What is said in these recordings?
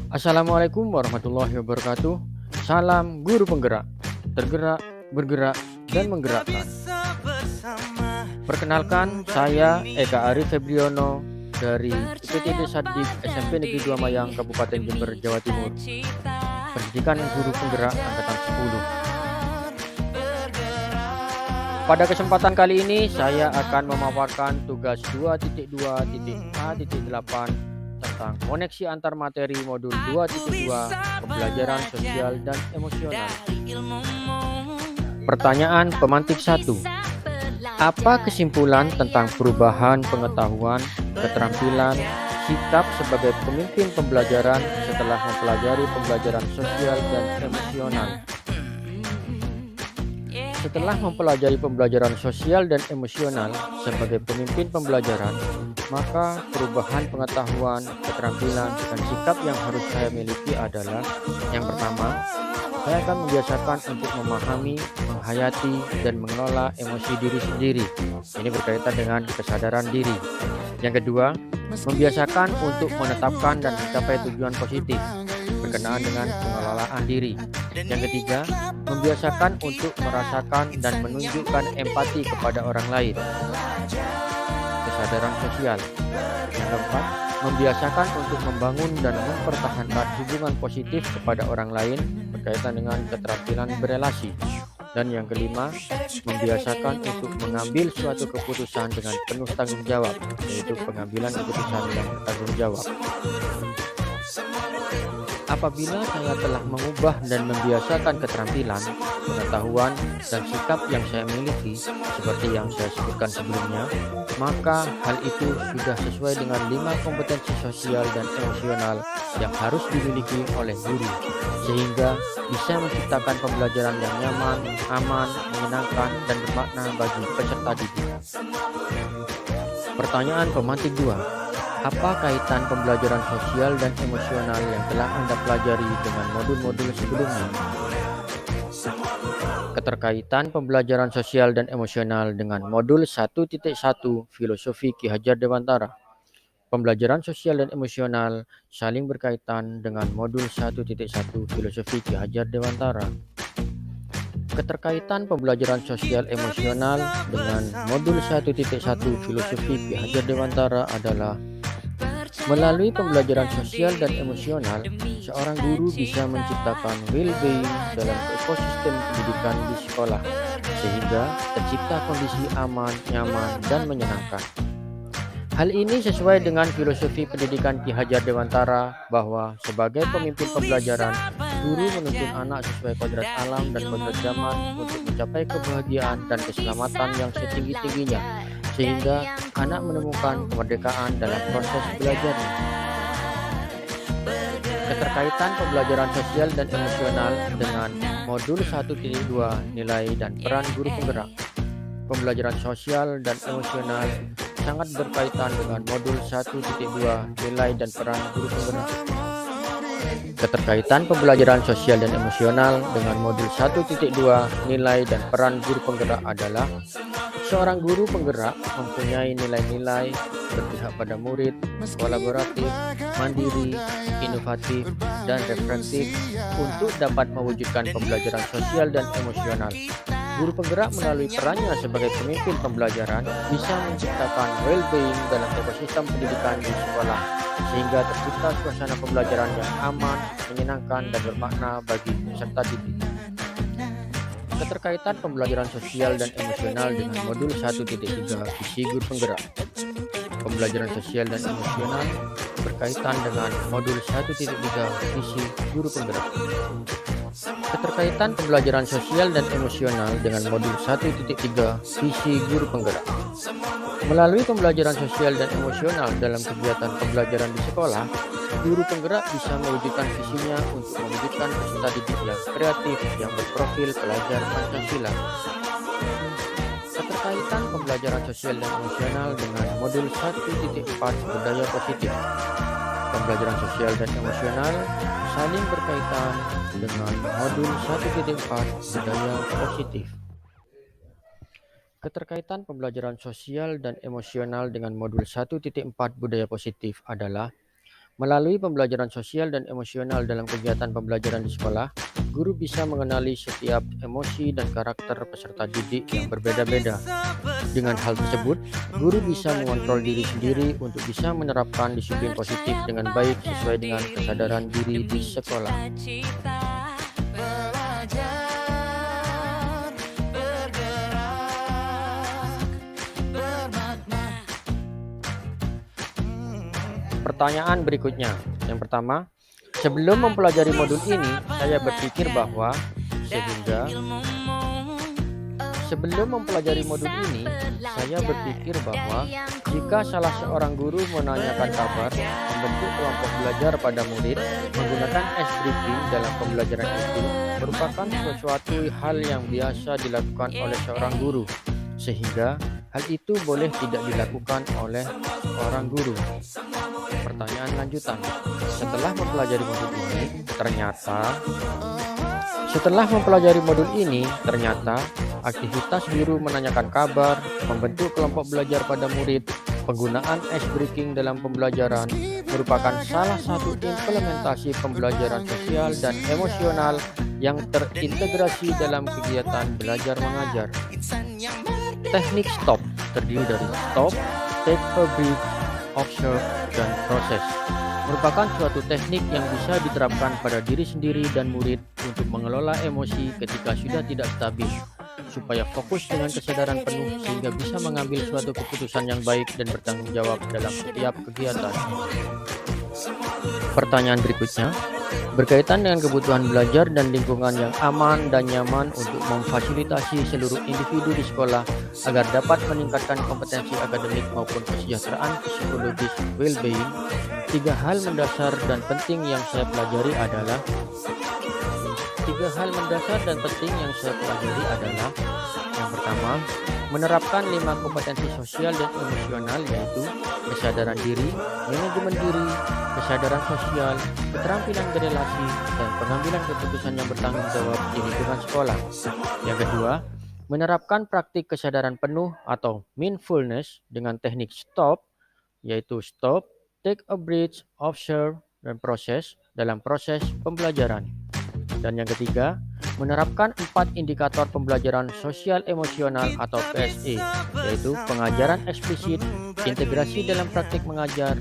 Assalamualaikum warahmatullahi wabarakatuh. Salam guru penggerak, tergerak, bergerak, dan menggerakkan. Perkenalkan, saya Eka Arif Febriono dari IPTD Sadik SMP Negeri 2 Mayang, Kabupaten Jember, Jawa Timur. Pendidikan Guru Penggerak Angkatan 10. Pada kesempatan kali ini, saya akan memaparkan tugas 2.2.A.8 tentang koneksi antar materi modul 2.2 pembelajaran sosial dan emosional. Pertanyaan pemantik 1. Apa kesimpulan tentang perubahan pengetahuan, keterampilan, sikap sebagai pemimpin pembelajaran setelah mempelajari pembelajaran sosial dan emosional? Setelah mempelajari pembelajaran sosial dan emosional sebagai pemimpin pembelajaran, maka perubahan pengetahuan, keterampilan, dan sikap yang harus saya miliki adalah: yang pertama, saya akan membiasakan untuk memahami, menghayati, dan mengelola emosi diri sendiri. Ini berkaitan dengan kesadaran diri. Yang kedua, membiasakan untuk menetapkan dan mencapai tujuan positif berkenaan dengan pengelolaan diri. Yang ketiga, membiasakan untuk merasakan dan menunjukkan empati kepada orang lain. Kesadaran sosial. Yang keempat, membiasakan untuk membangun dan mempertahankan hubungan positif kepada orang lain berkaitan dengan keterampilan berelasi. Dan yang kelima, membiasakan untuk mengambil suatu keputusan dengan penuh tanggung jawab, yaitu pengambilan keputusan yang bertanggung jawab. Apabila saya telah mengubah dan membiasakan keterampilan, pengetahuan, dan sikap yang saya miliki, seperti yang saya sebutkan sebelumnya, maka hal itu sudah sesuai dengan 5 kompetensi sosial dan emosional yang harus dimiliki oleh guru, sehingga bisa menciptakan pembelajaran yang nyaman, aman, menyenangkan, dan bermakna bagi peserta didik. Pertanyaan pemantik 2. Apa kaitan pembelajaran sosial dan emosional yang telah Anda pelajari dengan modul-modul sebelumnya? Keterkaitan pembelajaran sosial dan emosional dengan modul 1.1 Filosofi Ki Hajar Dewantara. Pembelajaran sosial dan emosional saling berkaitan dengan modul 1.1 Filosofi Ki Hajar Dewantara. Keterkaitan pembelajaran sosial emosional dengan modul 1.1 Filosofi Ki Hajar Dewantara adalah: melalui pembelajaran sosial dan emosional, seorang guru bisa menciptakan well-being dalam ekosistem pendidikan di sekolah, sehingga tercipta kondisi aman, nyaman, dan menyenangkan. Hal ini sesuai dengan filosofi pendidikan Ki Hajar Dewantara bahwa sebagai pemimpin pembelajaran, guru menuntun anak sesuai kodrat alam dan kodrat zaman untuk mencapai kebahagiaan dan keselamatan yang setinggi-tingginya, sehingga anak menemukan kemerdekaan dalam proses belajarnya. Keterkaitan pembelajaran sosial dan emosional dengan modul 1.2 Nilai dan Peran Guru Penggerak. Pembelajaran sosial dan emosional sangat berkaitan dengan modul 1.2 Nilai dan Peran Guru Penggerak. Keterkaitan pembelajaran sosial dan emosional dengan modul 1.2 Nilai dan Peran Guru Penggerak adalah: seorang guru penggerak mempunyai nilai-nilai berpihak pada murid, kolaboratif, mandiri, inovatif, dan reflektif untuk dapat mewujudkan pembelajaran sosial dan emosional. Guru penggerak melalui perannya sebagai pemimpin pembelajaran bisa menciptakan well-being dalam ekosistem pendidikan di sekolah, sehingga tercipta suasana pembelajaran yang aman, menyenangkan, dan bermakna bagi peserta didik. Keterkaitan pembelajaran sosial dan emosional dengan modul 1.3 Visi Guru Penggerak. Pembelajaran sosial dan emosional berkaitan dengan modul 1.3 Visi Guru Penggerak. Keterkaitan pembelajaran sosial dan emosional dengan modul 1.3 Visi Guru Penggerak. Melalui pembelajaran sosial dan emosional dalam kegiatan pembelajaran di sekolah, guru penggerak bisa mewujudkan visinya untuk mewujudkan peserta didik yang kreatif yang berprofil pelajar Pancasila. Keterkaitan pembelajaran sosial dan emosional dengan modul 1.4 Budaya Positif. Pembelajaran sosial dan emosional saling berkaitan dengan modul 1.4 Budaya Positif. Keterkaitan pembelajaran sosial dan emosional dengan modul 1.4 Budaya Positif adalah: Melalui pembelajaran sosial dan emosional dalam kegiatan pembelajaran di sekolah, guru bisa mengenali setiap emosi dan karakter peserta didik yang berbeda-beda. Dengan hal tersebut, guru bisa mengontrol diri sendiri untuk bisa menerapkan disiplin positif dengan baik sesuai dengan kesadaran diri di sekolah. Pertanyaan berikutnya. Yang pertama, sebelum mempelajari modul ini, saya berpikir bahwa jika salah seorang guru menanyakan kabar, membentuk kelompok belajar pada murid, menggunakan ice breaking dalam pembelajaran itu merupakan sesuatu hal yang biasa dilakukan oleh seorang guru, sehingga hal itu boleh tidak dilakukan oleh seorang guru. Pertanyaan lanjutan. Setelah mempelajari modul ini, ternyata aktivitas guru menanyakan kabar, membentuk kelompok belajar pada murid, penggunaan ice breaking dalam pembelajaran merupakan salah satu implementasi pembelajaran sosial dan emosional yang terintegrasi dalam kegiatan belajar mengajar. Teknik STOP terdiri dari stop, take a breath, observe, dan proses. Merupakan suatu teknik yang bisa diterapkan pada diri sendiri dan murid untuk mengelola emosi ketika sudah tidak stabil, supaya fokus dengan kesadaran penuh sehingga bisa mengambil suatu keputusan yang baik dan bertanggung jawab dalam setiap kegiatan. Pertanyaan berikutnya, berkaitan dengan kebutuhan belajar dan lingkungan yang aman dan nyaman untuk memfasilitasi seluruh individu di sekolah agar dapat meningkatkan kompetensi akademik maupun kesejahteraan psikologis well-being, tiga hal mendasar dan penting yang saya pelajari adalah yang pertama, menerapkan 5 kompetensi sosial dan emosional, yaitu kesadaran diri, manajemen diri, kesadaran sosial, keterampilan berelasi, dan pengambilan keputusan yang bertanggung jawab di lingkungan sekolah. Yang kedua, menerapkan praktik kesadaran penuh atau mindfulness dengan teknik STOP, yaitu stop, take a breath, observe, dan proses dalam proses pembelajaran. Dan yang ketiga, menerapkan 4 indikator pembelajaran sosial emosional atau PSE, yaitu pengajaran eksplisit, integrasi dalam praktik mengajar,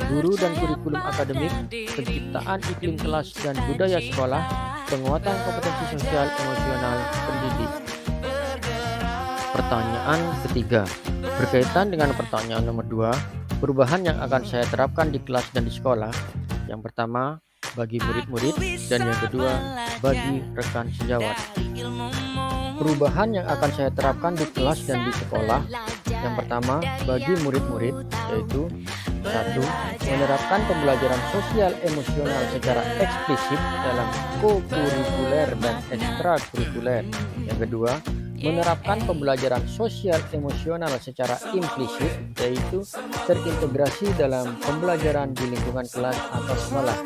guru dan kurikulum akademik, penciptaan iklim kelas dan budaya sekolah, penguatan kompetensi sosial emosional pendidik. Pertanyaan ketiga, berkaitan dengan pertanyaan nomor 2, perubahan yang akan saya terapkan di kelas dan di sekolah. Yang pertama, bagi murid-murid, dan yang kedua, bagi rekan sejawat. Perubahan yang akan saya terapkan di kelas dan di sekolah. Yang pertama, bagi murid-murid, yaitu 1. Menerapkan pembelajaran sosial emosional secara eksplisit dalam kokurikuler dan ekstrakurikuler. Yang kedua, menerapkan pembelajaran sosial emosional secara implisit, yaitu terintegrasi dalam pembelajaran di lingkungan kelas atau sekolah.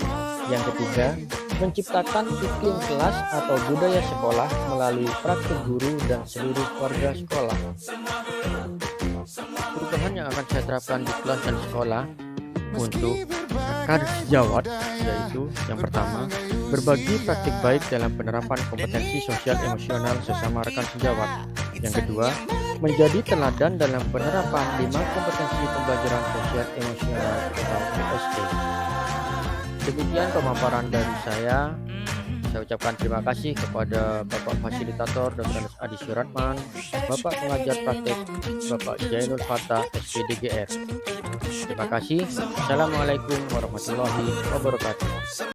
Yang ketiga, menciptakan iklim kelas atau budaya sekolah melalui praktik guru dan seluruh warga sekolah. Perubahan yang akan saya terapkan di kelas dan sekolah untuk rekan sejawat, yaitu yang pertama, berbagi praktik baik dalam penerapan kompetensi sosial emosional sesama rekan sejawat. Yang kedua, menjadi teladan dalam penerapan 5 kompetensi pembelajaran sosial emosional atau PSE. Demikian pemaparan dari saya. Saya ucapkan terima kasih kepada Bapak Fasilitator Dr. Adi Suratman, Bapak Pengajar Praktek, Bapak Jainul Fatah, SPDGR. Terima kasih. Assalamualaikum warahmatullahi wabarakatuh.